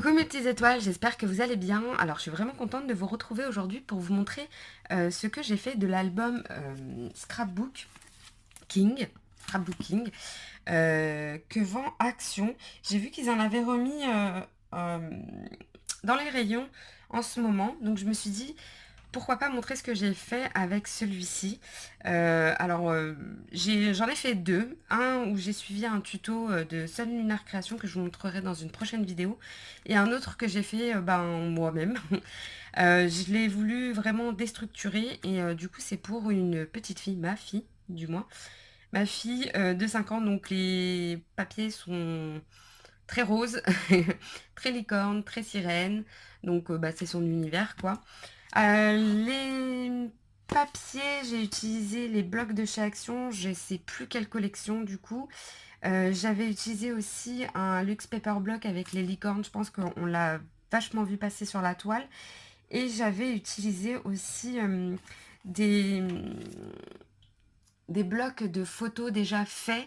Coucou mes petites étoiles, j'espère que vous allez bien. Alors je suis vraiment contente de vous retrouver aujourd'hui pour vous montrer ce que j'ai fait de l'album Scrapbooking que vend Action. J'ai vu qu'ils en avaient remis euh, dans les rayons en ce moment, donc je me suis dit pourquoi pas montrer ce que j'ai fait avec celui-ci. J'en ai fait deux. Un où j'ai suivi un tuto de Sun Lunar Création que je vous montrerai dans une prochaine vidéo. Et un autre que j'ai fait moi-même. Je l'ai voulu vraiment déstructurer. Et du coup, c'est pour une petite fille, ma fille du moins. Ma fille de 5 ans. Donc les papiers sont très roses, très licorne, très sirène. Donc c'est son univers quoi. Les papiers, j'ai utilisé les blocs de chez Action, je sais plus quelle collection du coup. J'avais utilisé aussi un Luxe Paper Block avec les licornes, je pense qu'on l'a vachement vu passer sur la toile. Et j'avais utilisé aussi des, des blocs de photos déjà faits,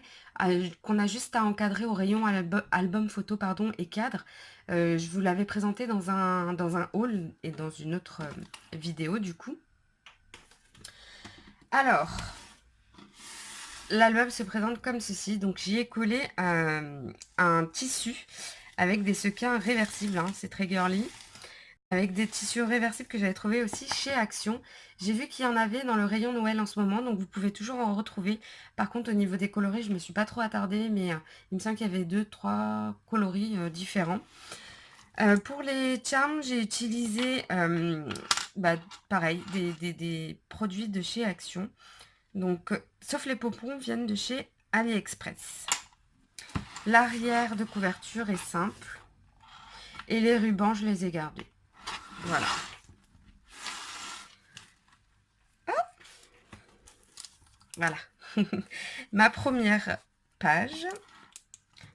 qu'on a juste à encadrer au rayon album photo pardon, et cadre. Je vous l'avais présenté dans un haul et dans une autre vidéo du coup. Alors, l'album se présente comme ceci. Donc j'y ai collé un tissu avec des sequins réversibles, hein, c'est très girly. Avec des tissus réversibles que j'avais trouvé aussi chez Action. J'ai vu qu'il y en avait dans le rayon Noël en ce moment, donc vous pouvez toujours en retrouver. Par contre, au niveau des coloris, je ne me suis pas trop attardée, mais il me semble qu'il y avait 2-3 coloris différents. Pour les charms, j'ai utilisé, pareil, des produits de chez Action. Donc, sauf les pompons, viennent de chez AliExpress. L'arrière de couverture est simple. Et les rubans, je les ai gardés. Voilà. Voilà. Ma première page.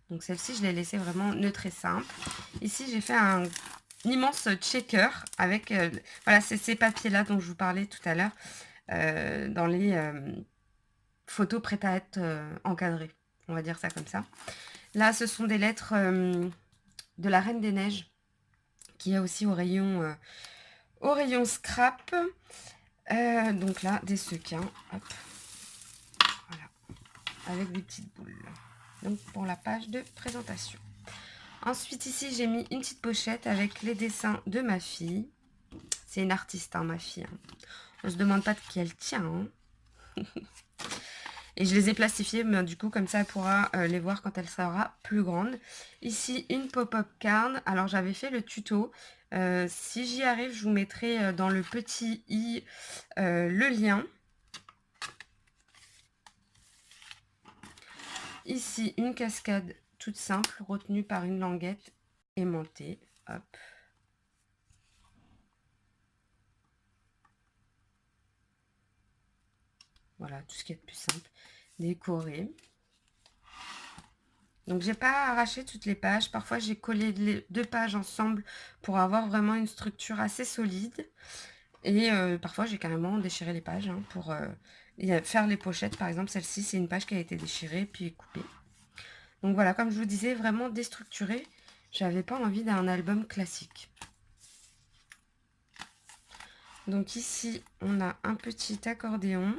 Donc celle-ci, je l'ai laissée vraiment neutre et simple. Ici, j'ai fait un immense checker avec... voilà, c'est ces papiers-là dont je vous parlais tout à l'heure. Dans les photos prêtes à être encadrées. On va dire ça comme ça. Là, ce sont des lettres de la Reine des Neiges. Qui est aussi au rayon scrap. Donc là, des sequins. Hop. Voilà. Avec des petites boules. Donc pour la page de présentation. Ensuite ici j'ai mis une petite pochette avec les dessins de ma fille. C'est une artiste hein, ma fille. Hein. On se demande pas de qui elle tient. Hein. Et je les ai plastifiés, mais du coup comme ça elle pourra les voir quand elle sera plus grande. Ici une pop-up card. Alors j'avais fait le tuto. Si j'y arrive, je vous mettrai dans le petit i le lien. Ici une cascade toute simple, retenue par une languette aimantée. Hop. Voilà, tout ce qui est de plus simple. Décoré. Donc, j'ai pas arraché toutes les pages. Parfois, j'ai collé les deux pages ensemble pour avoir vraiment une structure assez solide. Et parfois, j'ai carrément déchiré les pages hein, pour faire les pochettes. Par exemple, celle-ci, c'est une page qui a été déchirée puis coupée. Donc voilà, comme je vous disais, vraiment déstructuré. J'avais pas envie d'un album classique. Donc ici, on a un petit accordéon.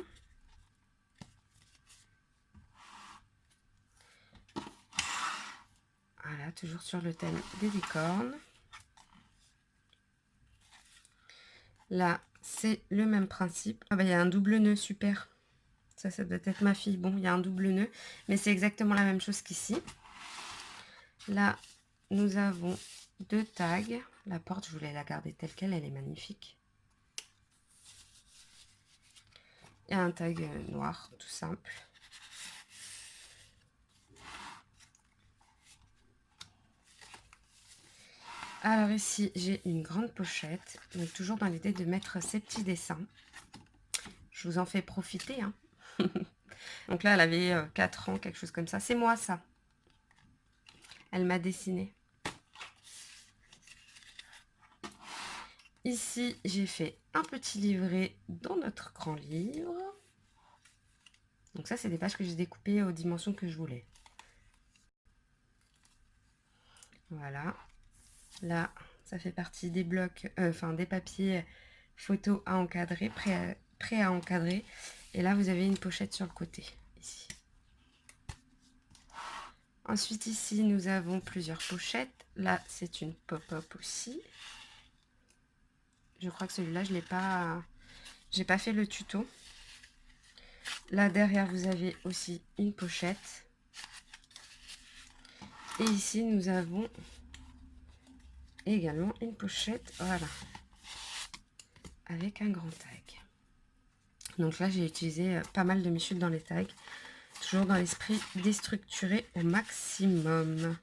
Voilà, toujours sur le thème des licornes. Là, c'est le même principe. Ah bah, il y a un double nœud, super. Ça doit être ma fille. Bon, il y a un double nœud, mais c'est exactement la même chose qu'ici. Là, nous avons deux tags. La porte, je voulais la garder telle qu'elle, elle est magnifique. Et un tag noir, tout simple. Alors ici, j'ai une grande pochette, donc toujours dans l'idée de mettre ces petits dessins. Je vous en fais profiter. Hein. Donc là, elle avait 4 ans, quelque chose comme ça. C'est moi, ça. Elle m'a dessiné. Ici, j'ai fait un petit livret dans notre grand livre. Donc ça, c'est des pages que j'ai découpées aux dimensions que je voulais. Voilà. Là, ça fait partie des blocs, enfin des papiers photos à encadrer, prêts à encadrer. Et là, vous avez une pochette sur le côté, ici. Ensuite, ici, nous avons plusieurs pochettes. Là, c'est une pop-up aussi. Je crois que celui-là, je l'ai pas... J'ai pas fait le tuto. Là, derrière, vous avez aussi une pochette. Et ici, nous avons également une pochette, voilà, avec un grand tag. Donc là, j'ai utilisé pas mal de mes chutes dans les tags. Toujours dans l'esprit déstructuré au maximum.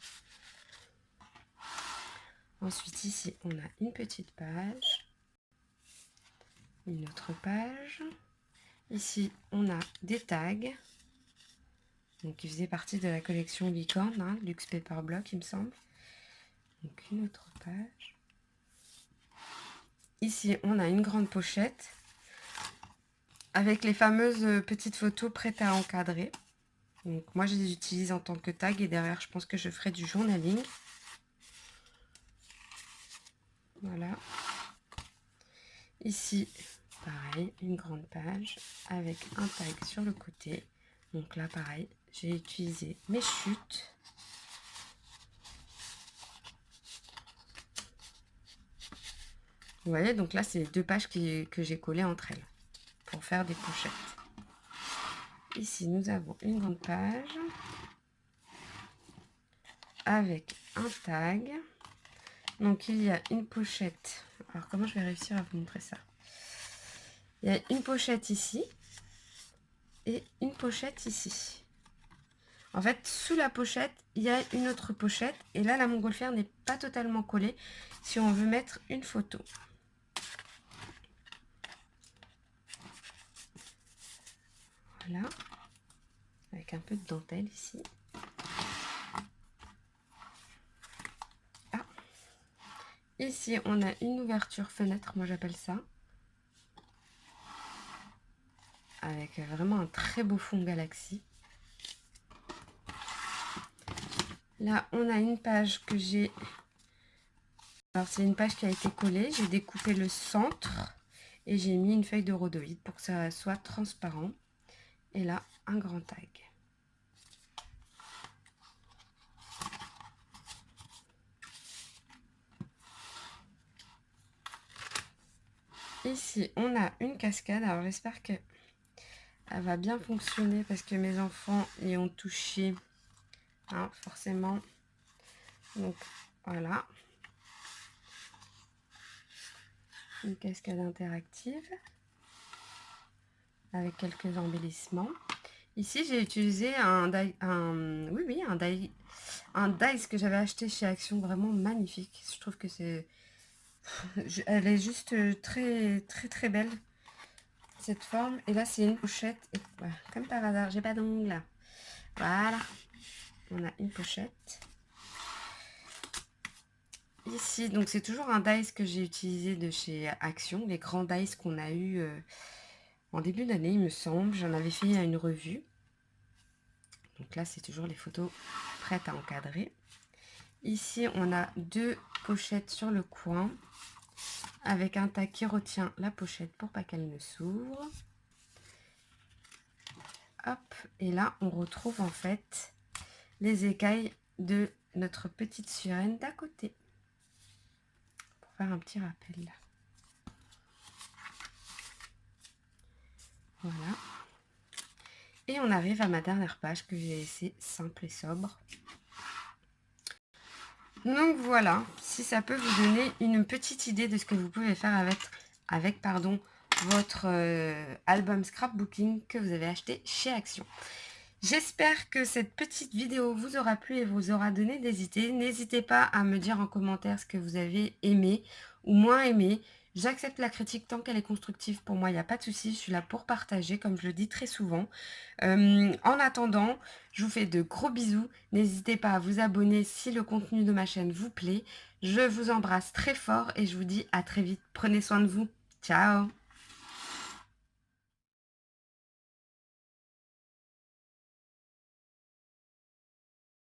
Ensuite, ici, on a une petite page. Une autre page. Ici, on a des tags. Donc, qui faisaient partie de la collection Licorne, hein, Luxe Paper Block, il me semble. Donc, une autre page. Ici, on a une grande pochette avec les fameuses petites photos prêtes à encadrer. Donc, moi, je les utilise en tant que tag et derrière, je pense que je ferai du journaling. Voilà. Ici, pareil, une grande page avec un tag sur le côté. Donc là, pareil, j'ai utilisé mes chutes. Vous voyez, donc là, c'est les deux pages que j'ai collées entre elles pour faire des pochettes. Ici, nous avons une grande page avec un tag. Donc, il y a une pochette. Alors, comment je vais réussir à vous montrer ça? Il y a une pochette ici et une pochette ici. En fait, sous la pochette, il y a une autre pochette. Et là, la montgolfière n'est pas totalement collée si on veut mettre une photo. Voilà. Avec un peu de dentelle ici. Ah. Ici, on a une ouverture fenêtre, moi j'appelle ça. Avec vraiment un très beau fond galaxie. Là, on a une page que j'ai... Alors, c'est une page qui a été collée. J'ai découpé le centre et j'ai mis une feuille de rhodoïde pour que ça soit transparent. Et là, un grand tag. Ici, on a une cascade. Alors, j'espère que elle va bien fonctionner parce que mes enfants y ont touché, hein, forcément. Donc, voilà. Une cascade interactive avec quelques embellissements. Ici, j'ai utilisé un dice que j'avais acheté chez Action, vraiment magnifique. Je trouve que c'est... Elle est juste très belle, cette forme. Et là, c'est une pochette. Et voilà, comme par hasard, j'ai pas d'ongles. Voilà. On a une pochette. Ici, donc c'est toujours un dice que j'ai utilisé de chez Action. Les grands dice qu'on a eu en début d'année, il me semble. J'en avais fait une revue. Donc là, c'est toujours les photos prêtes à encadrer. Ici, on a deux pochettes sur le coin avec un tag qui retient la pochette pour pas qu'elle ne s'ouvre. Hop, et là, on retrouve en fait les écailles de notre petite sirène d'à côté. Pour faire un petit rappel. Voilà. Et on arrive à ma dernière page que j'ai laissée simple et sobre. Donc voilà, si ça peut vous donner une petite idée de ce que vous pouvez faire avec votre album scrapbooking que vous avez acheté chez Action. J'espère que cette petite vidéo vous aura plu et vous aura donné des idées. N'hésitez pas à me dire en commentaire ce que vous avez aimé ou moins aimé. J'accepte la critique tant qu'elle est constructive. Pour moi, il n'y a pas de souci. Je suis là pour partager, comme je le dis très souvent. En attendant, je vous fais de gros bisous. N'hésitez pas à vous abonner si le contenu de ma chaîne vous plaît. Je vous embrasse très fort et je vous dis à très vite. Prenez soin de vous. Ciao!